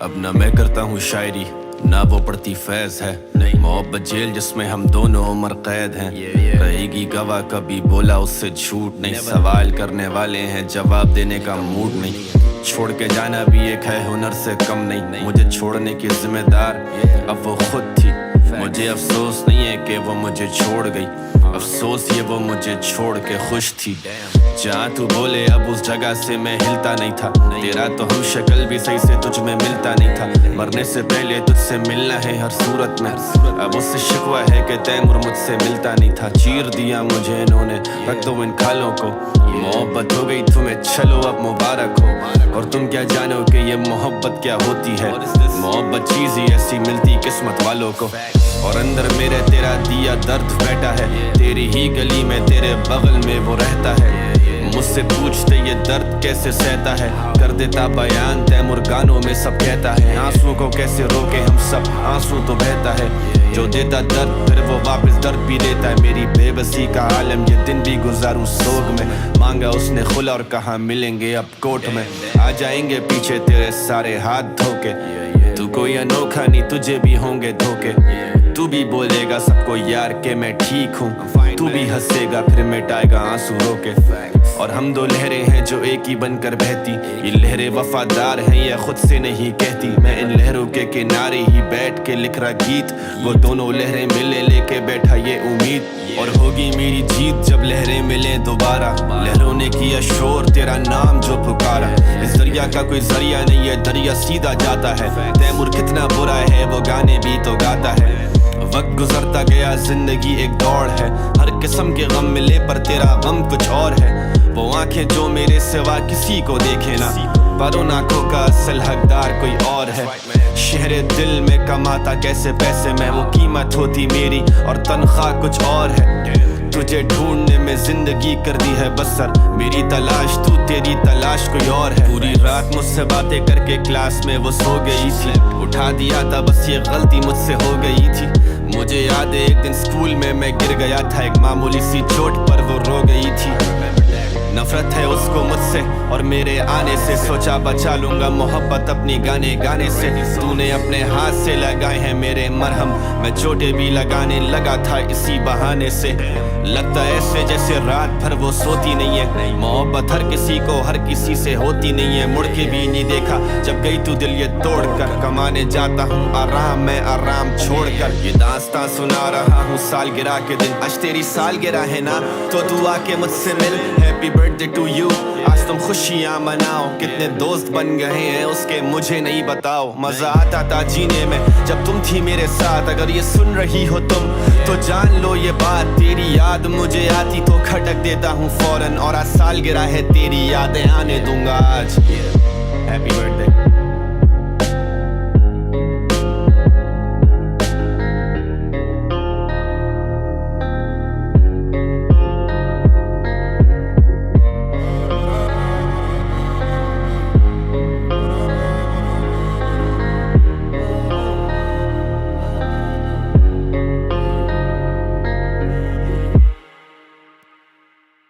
अब न मैं करता हूँ शायरी ना वो पड़ती फैज है, नहीं मोहब्बत जेल जिसमें हम दोनों उम्र कैद हैं। रहेगी गवाह कभी बोला उससे झूठ नहीं, सवाल करने वाले हैं जवाब देने का मूड नहीं। छोड़ के जाना भी एक है हुनर से कम नहीं, मुझे छोड़ने की जिम्मेदार अब वो खुद थी। मुझे अफसोस नहीं है कि वो मुझे छोड़ गई, अफसोस ये वो मुझे छोड़ के खुश थी। जहाँ तू बोले अब उस जगह से मैं हिलता नहीं था, तेरा तो हम शक्ल भी सही से तुझ में मिलता नहीं था। मरने से पहले तुझसे मिलना है हर सूरत में, अब उससे शिकवा है कि तैमूर मुझसे मिलता नहीं था। चीर दिया मुझे इन्होंने, रख दो इन खालों को। मोहब्बत हो गई तुम्हें चलो अब मुबारक हो, और तुम क्या जानो कि ये मोहब्बत क्या होती है। मोहब्बत चीज ही ऐसी मिलती किस्मत वालों को, और अंदर मेरे तेरा दिया दर्द बैठा है। तेरी ही गली में तेरे बगल में वो रहता है, मुझसे पूछते ये दर्द कैसे सहता है। कर देता बयान तैमूर गानों में सब कहता है। आंसू को कैसे रोके हम सब, आंसू तो बहता है। जो देता दर्द फिर वो वापस दर्द भी देता है। मेरी बेबसी का आलम ये दिन भी गुजारूं सोग में, मांगा उसने खुला और कहा मिलेंगे अब कोर्ट में। आ जाएंगे पीछे तेरे सारे हाथ धोके, तू कोई अनोखा नहीं तुझे भी होंगे धोखे। तू भी बोलेगा सबको यार के मैं ठीक हूँ, तू भी हंसेगा फिर मिटाएगा आंसू रोके। और हम दो लहरें हैं जो एक ही बनकर बहती, ये लहरें वफादार हैं या खुद से नहीं कहती। मैं इन लहरों के किनारे ही बैठ के लिख रहा गीत, वो दोनों लहरें मिले लेके बैठा ये उम्मीद। और होगी मेरी जीत जब लहरें मिले दोबारा, लहरों ने किया शोर तेरा नाम जो पुकारा। इस दरिया का कोई जरिया नहीं है, दरिया सीधा जाता है। तैमूर कितना बुरा है वो गाने भी तो गाता है। वक्त गुजरता गया जिंदगी एक दौड़ है, हर किस्म के गम मिले पर तेरा गम कुछ और है। वो आंखें जो मेरे सिवा किसी को देखे ना, पर उन आंखों का असल हकदार कोई और है। शहरे दिल में कमाता कैसे पैसे में, वो कीमत होती मेरी और तनख्वाह कुछ और है। तुझे ढूंढने में जिंदगी कर दी है बसर, मेरी तलाश तू तेरी तलाश कोई और है। पूरी रात मुझसे बातें करके क्लास में वो सो गई थी, उठा दिया था बस ये गलती मुझसे हो गई थी। मुझे याद है एक दिन स्कूल में मैं गिर गया था, एक मामूली सी चोट पर वो रो गई थी। नफरत है उसको मुझसे और मेरे आने से, सोचा बचा लूंगा मोहब्बत अपनी गाने गाने से। तूने अपने हाथ से लगाए हैं मेरे मरहम, मैं चोटें भी लगाने लगा था इसी बहाने से। लगता ऐसे जैसे रात भर वो सोती नहीं है, मोहब्बत हर किसी को हर किसी से होती नहीं है। मुड़ के भी नहीं देखा जब गई तू दिल ये तोड़ कर, कमाने जाता हूँ आराम मैं आराम छोड़ कर। ये दास्तां सुना रहा हूँ सालगिरह के दिन, आज तेरी सालगिरह है ना तो तू आके मुझसे मिल। हैप्पी बर्थडे टू यू, आज तुम खुशियाँ मनाओ। कितने दोस्त बन गए हैं उसके मुझे नहीं बताओ। मजा आता था जीने में जब तुम थी मेरे साथ, अगर ये सुन रही हो तुम तो जान लो ये बात। तेरी याद मुझे आती तो खटक देता हूँ फौरन, और आज सालगिरह है तेरी यादें आने दूंगा आज। Happy birthday.